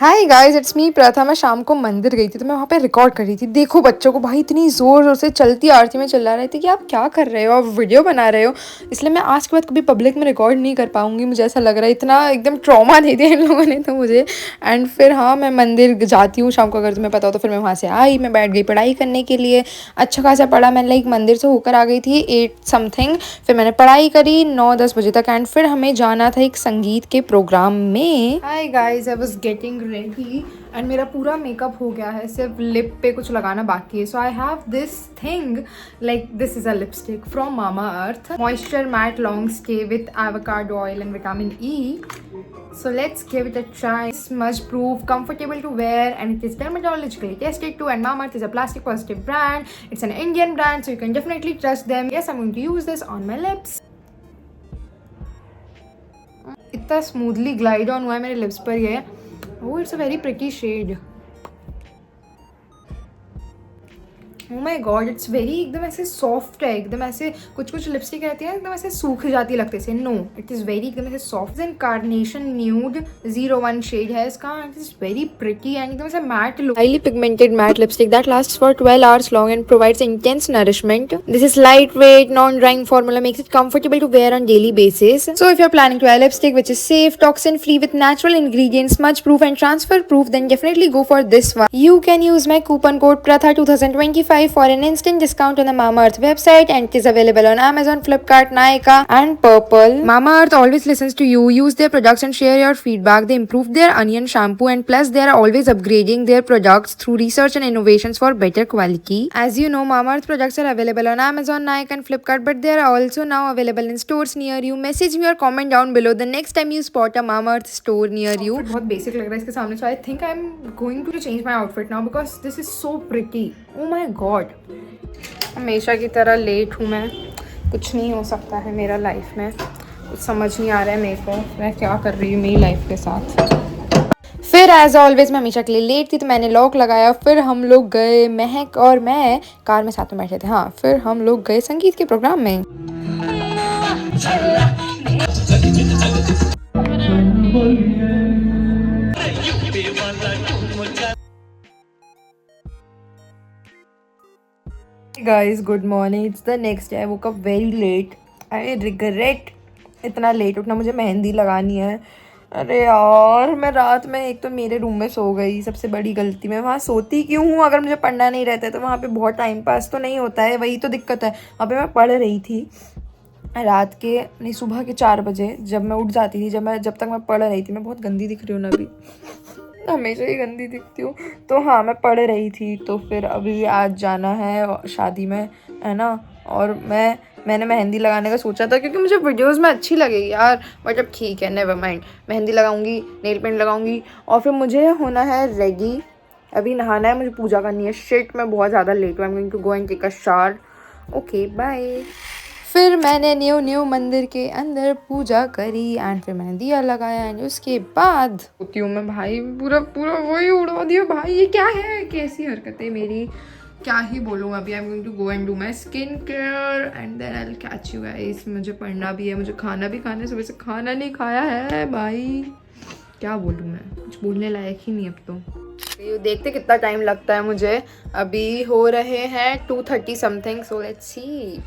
Hi guys, it's me प्रथा। मैं शाम को मंदिर गई थी तो मैं वहाँ पे रिकॉर्ड कर रही थी। देखो बच्चों को, भाई इतनी ज़ोर ज़ोर से चलती आरती में चिल्ला रहे थे कि आप क्या कर रहे हो, आप वीडियो बना रहे हो। इसलिए मैं आज के बाद कभी पब्लिक में रिकॉर्ड नहीं कर पाऊँगी, मुझे ऐसा लग रहा है। इतना एकदम ट्रॉमा दे दिया इन लोगों ने तो मुझे। एंड फिर हाँ, मैं मंदिर जाती हूँ शाम को, अगर तुम्हें पता हो तो। फिर मैं वहाँ से आई, मैं बैठ गई पढ़ाई करने के लिए। अच्छा खासा पढ़ा मैं, लाइक मंदिर से होकर आ गई थी 8 समथिंग। फिर मैंने पढ़ाई करी 9-10 बजे तक। एंड फिर हमें जाना था एक संगीत के प्रोग्राम में। Hi guys, I was getting ready and मेरा पूरा मेकअप हो गया है, सिर्फ लिप पे कुछ लगाना बाकी है। So I have this thing, like this is a lipstick from Mamaearth, moisture matte long stay with avocado oil and vitamin E. So let's give it a try. Smudge proof, comfortable to wear, and it is dermatologically tested too. And Mamaearth is a plastic positive brand. It's an Indian brand, so you can definitely trust them. Yes, I'm going to use this on my lips. इतना smoothly glide on हुआ है मेरे lips पर ये. Oh, it's a very pretty shade. Oh my God, it's very एकदम ऐसे soft है, एकदम ऐसे कुछ कुछ लिपस्टिक रहती है एकदम ऐसे सूख जाती लगते से. नो, इट इज़ वेरी एकदम ऐसे soft. And carnation nude 01 shade है इसका. It is very pretty and एकदम ऐसे matte look. Highly pigmented matte lipstick that lasts for 12 hours long and provides intense nourishment. This is lightweight, non-drying formula makes it comfortable to wear on daily basis. So if you're planning to wear lipstick which is safe, toxin free with natural ingredients, smudge proof and transfer proof, then definitely go for this one. You can use my coupon code PRATHA2025 for an instant discount on the Mamaearth website, and it is available on Amazon, Flipkart, Nykaa and Purple. Mamaearth always listens to you. Use their products and share your feedback. They improved their onion shampoo and plus they are always upgrading their products through research and innovations for better quality. As you know, Mamaearth products are available on Amazon, Nykaa and Flipkart, but they are also now available in stores near you. Message me or comment down below the next time you spot a Mamaearth store near you. बहुत basic लग रहा है इसके सामने, so I think I'm going to change my outfit now because this is so pretty. Oh my God. हमेशा की तरह late हूँ मैं. कुछ नहीं हो सकता है मेरा लाइफ में. कुछ समझ नहीं आ रहा है मेरे को मैं क्या कर रही हूँ मेरी लाइफ के साथ. फिर एज ऑलवेज मैं हमेशा के लिए लेट थी तो मैंने लॉक लगाया. फिर हम लोग गए, महक और मैं कार में साथ में बैठे थे. हाँ, फिर हम लोग गए संगीत के प्रोग्राम में. Guys, good morning. It's the next day. I woke up very late. I regret इतना लेट उठना. मुझे मेहंदी लगानी है. अरे यार, मैं रात में एक तो मेरे रूम में सो गई. सबसे बड़ी गलती. मैं वहाँ सोती क्यों हूँ? अगर मुझे पढ़ना नहीं रहता है तो वहाँ पे बहुत टाइम पास तो नहीं होता है. वही तो दिक्कत है. वहाँ पे मैं पढ़ रही थी रात के नहीं, सुबह के 4 बजे जब मैं उठ जाती थी. जब तक मैं पढ़ रही थी. मैं बहुत गंदी दिख रही हूँ ना अभी. हमेशा ही गंदी दिखती हूँ. तो हाँ, मैं पढ़ रही थी. तो फिर अभी आज जाना है शादी में, है ना. और मैंने मेहंदी लगाने का सोचा था क्योंकि मुझे वीडियोस में अच्छी लगेगी यार. बट अब ठीक है, नेवर माइंड. मेहंदी लगाऊंगी, नेल पेंट लगाऊंगी और फिर मुझे होना है रेडी. अभी नहाना है, मुझे पूजा करनी है. शिट, मैं बहुत ज़्यादा लेट हूँ. I am going to go and take a shower. Okay, bye. फिर मैंने न्यू मंदिर के अंदर पूजा करी एंड फिर मैंने दिया लगाया. एंड उसके बाद होती हूँ मैं. भाई पूरा वही उड़ा दिया भाई. ये क्या है? कैसी हरकतें मेरी, क्या ही बोलूँ अभी. I am going to go and do my skin care and then I will catch you guys. मुझे पढ़ना भी है, मुझे खाना भी खाना है. सुबह से खाना नहीं खाया है भाई. क्या बोलूँ मैं, कुछ बोलने लायक ही नहीं अब तो. ये देखते कितना टाइम लगता है मुझे. अभी हो रहे हैं 2:30 समथिंग. So let's see.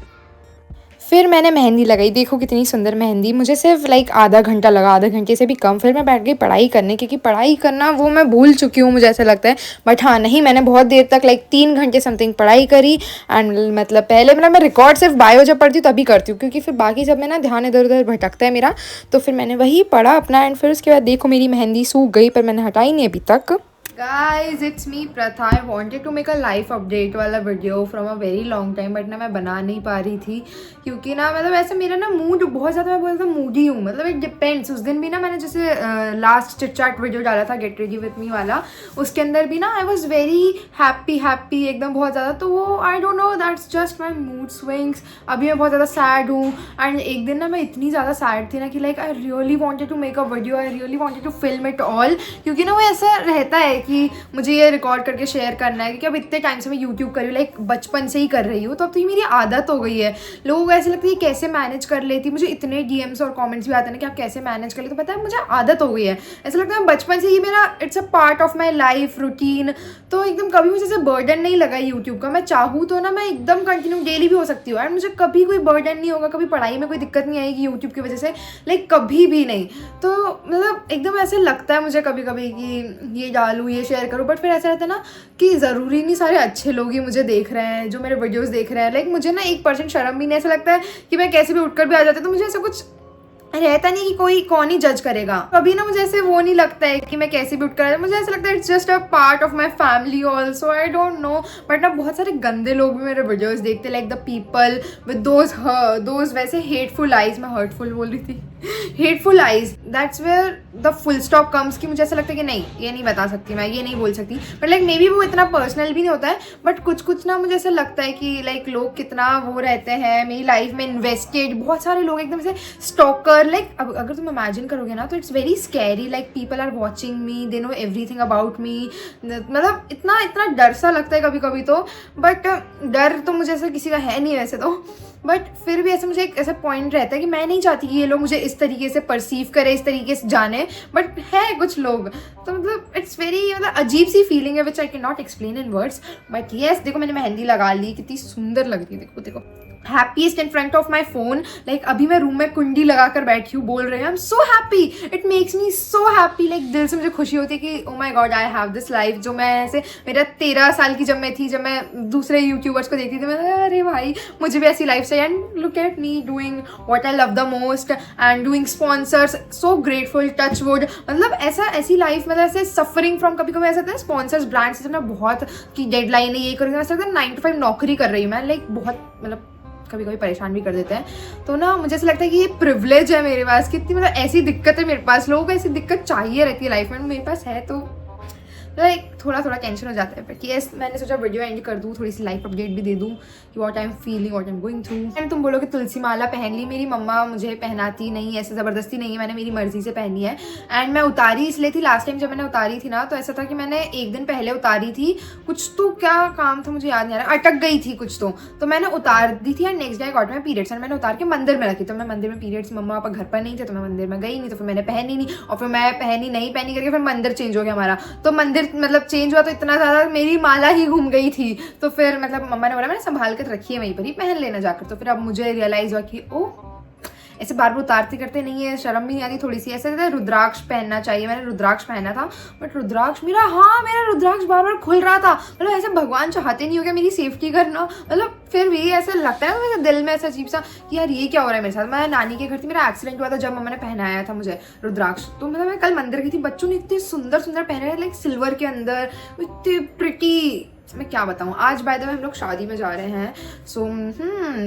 फिर मैंने मेहंदी लगाई. देखो कितनी सुंदर मेहंदी. मुझे सिर्फ लाइक आधा घंटा लगा, आधा घंटे से भी कम. फिर मैं बैठ गई पढ़ाई करने, क्योंकि पढ़ाई करना वो मैं भूल चुकी हूँ मुझे ऐसा लगता है. बट हाँ नहीं, मैंने बहुत देर तक लाइक 3 घंटे समथिंग पढ़ाई करी. एंड मतलब पहले मैं रिकॉर्ड सिर्फ बायो जब पढ़ती हूँ तभी करती हूँ, क्योंकि फिर बाकी जब मैं ना ध्यान इधर उधर भटकता है मेरा. तो फिर मैंने वही पढ़ा अपना. एंड फिर उसके बाद देखो मेरी मेहंदी सूख गई, पर मैंने हटाई नहीं अभी तक. Guys, it's me Pratha. I wanted to make a life update वाला video from a very long time, but ना मैं बना नहीं पा रही थी क्योंकि ना मतलब ऐसे मेरा ना मूड बहुत ज़्यादा, मैं बहुत ज़्यादा मूडी हूँ. मतलब इट डिपेंड्स. उस दिन भी ना मैंने जैसे लास्ट चिट चैट वीडियो डाला था गेट रेडी विथ मी वाला, उसके अंदर भी ना आई वॉज वेरी हैप्पी एकदम बहुत ज़्यादा. तो वो आई don't no, that's just my mood swings. अभी मैं बहुत ज़्यादा सैड हूँ. एंड एक दिन ना मैं इतनी ज़्यादा सैड थी ना कि like I really wanted to make a video. I really wanted to film it all, क्योंकि ना वो ऐसा रहता है कि मुझे ये रिकॉर्ड करके शेयर करना है, क्योंकि अब इतने टाइम से मैं यूट्यूब कर रही हूँ, लाइक बचपन से ही कर रही हूँ, तो अब तो ये मेरी आदत हो गई है। लोगों को ऐसे लगता है कि कैसे मैनेज कर लेती, मुझे इतने डीएम्स और कमेंट्स भी आते हैं ना कि आप कैसे मैनेज कर लेते, तो पता है मुझे आदत हो गई है। ऐसा लगता है बचपन से ही मेरा it's a part of my life routine, तो एकदम कभी मुझे ऐसे बर्डन नहीं लगा यूट्यूब का। मैं चाहूँ तो ना मैं एकदम कंटिन्यू डेली भी हो सकती हूँ, एंड मुझे कभी कोई बर्डन नहीं होगा, कभी पढ़ाई में कोई दिक्कत नहीं आएगी यूट्यूब की वजह से, लाइक कभी भी नहीं। तो मतलब एकदम ऐसे लगता है मुझे कभी कभी कि ये डालूँ, ये शेयर करूँ, बट फिर ऐसा रहता है ना कि ज़रूरी नहीं सारे अच्छे लोग ही मुझे देख रहे हैं, जो मेरे वीडियोस देख रहे हैं। लाइक मुझे ना 1% शर्म भी नहीं, ऐसा लगता है कि मैं कैसे भी उठकर भी आ जाती हूँ, तो मुझे ऐसा कुछ रहता नहीं कि कोई कौन ही जज करेगा। कभी ना मुझे ऐसे वो नहीं लगता है कि मैं कैसे भी उठ कर, मुझे ऐसा लगता है it's just a part of my family also, I don't know. But ना बहुत सारे गंदे लोग भी मेरे वीडियोस देखते, like the people with those वैसे हेटफुल आइज, मैं हर्टफुल बोल रही थी, hateful eyes, that's where the full stop comes, कि मुझे ऐसा लगता है कि नहीं ये नहीं बता सकती, मैं ये नहीं बोल सकती। बट लाइक मे बी वो इतना पर्सनल भी नहीं होता है, बट कुछ ना मुझे ऐसा लगता है कि लाइक लोग कितना वो रहते हैं मेरी लाइफ में इन्वेस्टेड, बहुत सारे लोग एकदम से स्टॉकर, लाइक अब अगर तुम इमेजिन करोगे ना तो it's very scary, like people are watching me, they know everything about me, मतलब इतना डर सा लगता है कभी कभी तो। बट डर तो मुझे ऐसा किसी का है नहीं वैसे तो, बट फिर भी ऐसे मुझे एक ऐसा पॉइंट रहता है कि मैं नहीं चाहती कि ये लोग मुझे इस तरीके से परसीव करें, इस तरीके से जाने, बट है कुछ लोग, तो मतलब इट्स वेरी मतलब अजीब सी फीलिंग है which I can not explain in words. But yes, देखो मैंने मेहंदी लगा ली, कितनी सुंदर लग रही है, देखो देखो, happiest in front of my phone, like अभी मैं रूम में कुंडी लगाकर बैठी हूँ, बोल रही हूँ, I am so happy, it makes me so happy, like दिल से मुझे खुशी होती है कि oh my god I have this life, जो मैं ऐसे मेरा 13 साल की जब मैं थी, जब मैं दूसरे यूट्यूबर्स को देखती थी, मैं अरे भाई मुझे भी ऐसी लाइफ चाहिए, and look at me doing what I love the most and doing sponsors, so grateful, touch wood, मतलब ऐसी लाइफ, मतलब ऐसे सफरिंग फ्रॉम, कभी कभी ऐसा होता है स्पॉन्सर्स ब्रांड्स से ना बहुत कि डेडलाइन है, ये करेंगे, ऐसा लगता है 9 to 5 नौकरी कर रही हूँ मैं, लाइक बहुत मतलब कभी कभी परेशान भी कर देते हैं। तो ना मुझे ऐसा लगता है कि ये प्रिविलेज है मेरे पास, कितनी मतलब ऐसी दिक्कत है मेरे पास, लोगों को ऐसी दिक्कत चाहिए रहती है लाइफ में, मेरे पास है, तो लाइक थोड़ा टेंशन हो जाता है। बट येस, मैंने सोचा वीडियो एंड कर दूँ, थोड़ी सी लाइफ अपडेट भी दे दूँ कि what I am feeling, what I am going through. And तुम बोलोगे तुलसी माला पहन ली, मेरी मम्मा मुझे पहनाती नहीं है, ऐसे ज़बरदस्ती नहीं है, मैंने मेरी मर्जी से पहनी है। एंड मैं उतारी इसलिए थी, लास्ट टाइम जब मैंने उतारी थी ना, तो ऐसा था कि मैंने एक दिन पहले उतारी थी, कुछ तो क्या काम था मुझे याद नहीं आ रहा, अटक गई थी कुछ तो मैंने उतार दी थी, and next day got my periods, and मैंने उतार के मंदिर में रखी, तो मैं मंदिर में पीरियड्स, मम्मा पापा घर पर नहीं थे, तो मैं मंदिर में गई नहीं, तो फिर मैंने पहनी नहीं, और फिर मैं पहनी नहीं करके फिर मंदिर चेंज हो गया हमारा, तो मंदिर मतलब चेंज हुआ तो इतना ज़्यादा मेरी माला ही घूम गई थी, तो फिर मतलब मम्मा ने बोला मैंने संभाल के रखी है वहीं पर ही, पहन लेना जाकर। तो फिर अब मुझे रियलाइज़ हुआ कि ओ ऐसे बार बार उतारते करते नहीं है, शर्म भी नहीं आती थोड़ी सी, ऐसे कहते हैं रुद्राक्ष पहनना चाहिए, मैंने रुद्राक्ष पहना था, बट रुद्राक्ष मेरा रुद्राक्ष बार बार खुल रहा था, मतलब ऐसे भगवान चाहते नहीं हो गया मेरी सेफ्टी करना, मतलब फिर भी ऐसा लगता है ना मेरे दिल में ऐसा अजीब सा कि यार ये क्या हो रहा है मेरे साथ। मैं नानी के घर थी, मेरा एक्सीडेंट हुआ था जब मम्मा ने पहनाया था मुझे रुद्राक्ष, तो मतलब मैं कल मंदिर गई थी, बच्चों ने इतने सुंदर पहने, लाइक सिल्वर के अंदर, इतने प्रिटी, मैं क्या बताऊँ। आज बाय द वे हम लोग शादी में जा रहे हैं, सो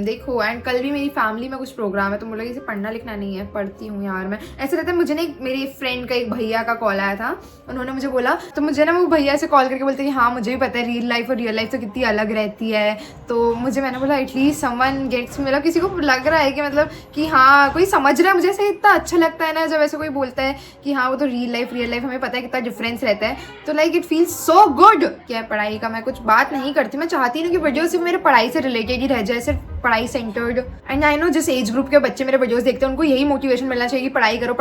देखो, एंड कल भी मेरी फैमिली में कुछ प्रोग्राम है, तो मुझे इसे पढ़ना लिखना नहीं है, पढ़ती हूँ यार मैं, ऐसे रहता है। मुझे ना मेरी फ्रेंड का एक भैया का कॉल आया था, उन्होंने मुझे बोला, तो मुझे ना वो भैया से कॉल करके बोलते कि हाँ मुझे भी पता है रियल लाइफ और रियल लाइफ तो कितनी अलग रहती है, तो मैंने बोला एटलीस्ट समवन गेट्स, मतलब किसी को लग रहा है कि मतलब कि हाँ कोई समझ रहा है मुझे, ऐसे इतना अच्छा लगता है ना जब ऐसे कोई बोलता है कि हाँ वो तो रियल लाइफ हमें पता है कितना डिफरेंस रहता है, तो like it feels so good. क्या पढ़ाई का मैं कुछ बात नहीं करती, मैं चाहती हूँ कि वीडियो सिर्फ मेरे पढ़ाई से रिलेटेड ही रह जाए, सिर्फ पढ़ाई सेंटर्ड। एंड आई नो जिस एज ग्रुप के बच्चे मेरे वीडियोस देखते हैं उनको यही मोटिवेशन मिलना चाहिए कि पढ़ाई करो,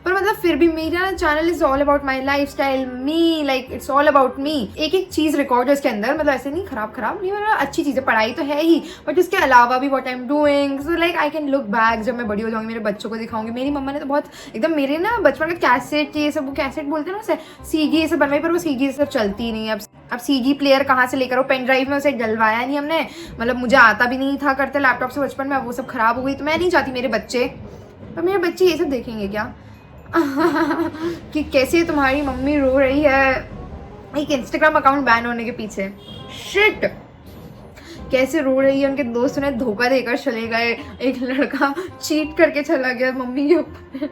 पर मतलब फिर भी मेरा channel is all about my life style, me, like it's all about me. एक चीज़ रिकॉर्ड है उसके अंदर, मतलब ऐसे नहीं खराब नहीं, मतलब अच्छी चीज़ है, पढ़ाई तो है ही, बट उसके अलावा भी what I am doing, so like I can look back, जब मैं बड़ी हो जाऊंगी मेरे बच्चों को दिखाऊंगी। मेरी मम्मा ने तो बहुत एकदम मेरे ना बचपन का कैसेट, ये सब कैसेट बोलते हैं ना, सीडी ये सब बनवाई, पर वो सीडी सब चलती नहीं है अब सीडी प्लेयर कहाँ से लेकर, वो पेन ड्राइव में उसे डलवाया नहीं हमने, मतलब मुझे आता भी नहीं था करते लैपटॉप से बचपन में, अब वो सब खराब हो गई, तो मैं नहीं चाहती मेरे बच्चे ये सब देखेंगे क्या कि कैसे तुम्हारी मम्मी रो रही है एक इंस्टाग्राम अकाउंट बैन होने के पीछे, शिट कैसे रो रही है, उनके दोस्त उन्हें धोखा देकर चले गए, एक लड़का चीट करके चला गया मम्मी के ऊपर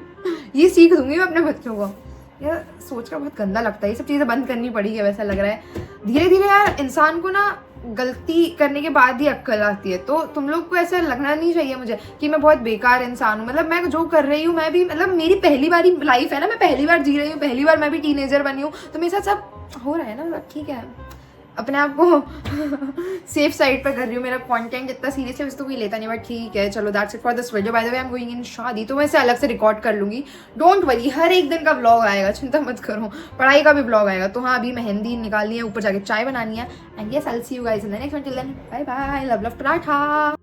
ये सीख दूंगी मैं अपने बच्चों को। यार सोच कर बहुत गंदा लगता है, ये सब चीज़ें बंद करनी पड़ेगी वैसा लग रहा है। धीरे धीरे यार इंसान को ना गलती करने के बाद ही अक्ल आती है, तो तुम लोग को ऐसा लगना नहीं चाहिए मुझे कि मैं बहुत बेकार इंसान हूँ। मतलब मैं जो कर रही हूँ, मैं भी मतलब मेरी पहली बार लाइफ है ना, मैं पहली बार जी रही हूँ, पहली बार मैं भी टीनेजर बनी हूँ, तो मेरे साथ सब हो रहा है ना, मतलब ठीक है, अपने आप को सेफ साइड पर कर रही हूँ। मेरा कंटेंट इतना सीरियस है वैसे तो कोई लेता नहीं, बट ठीक है चलो, that's it for this video. By the way I am going in शादी, तो मैं इसे अलग से रिकॉर्ड कर लूँगी, डोंट वरी, हर एक दिन का व्लॉग आएगा, चिंता मत करो, पढ़ाई का भी व्लॉग आएगा। तो हाँ, अभी मेहंदी निकालनी है, ऊपर जाके चाय बनानी है, and yes I will see you guys in the next one, till then bye bye, love love paratha.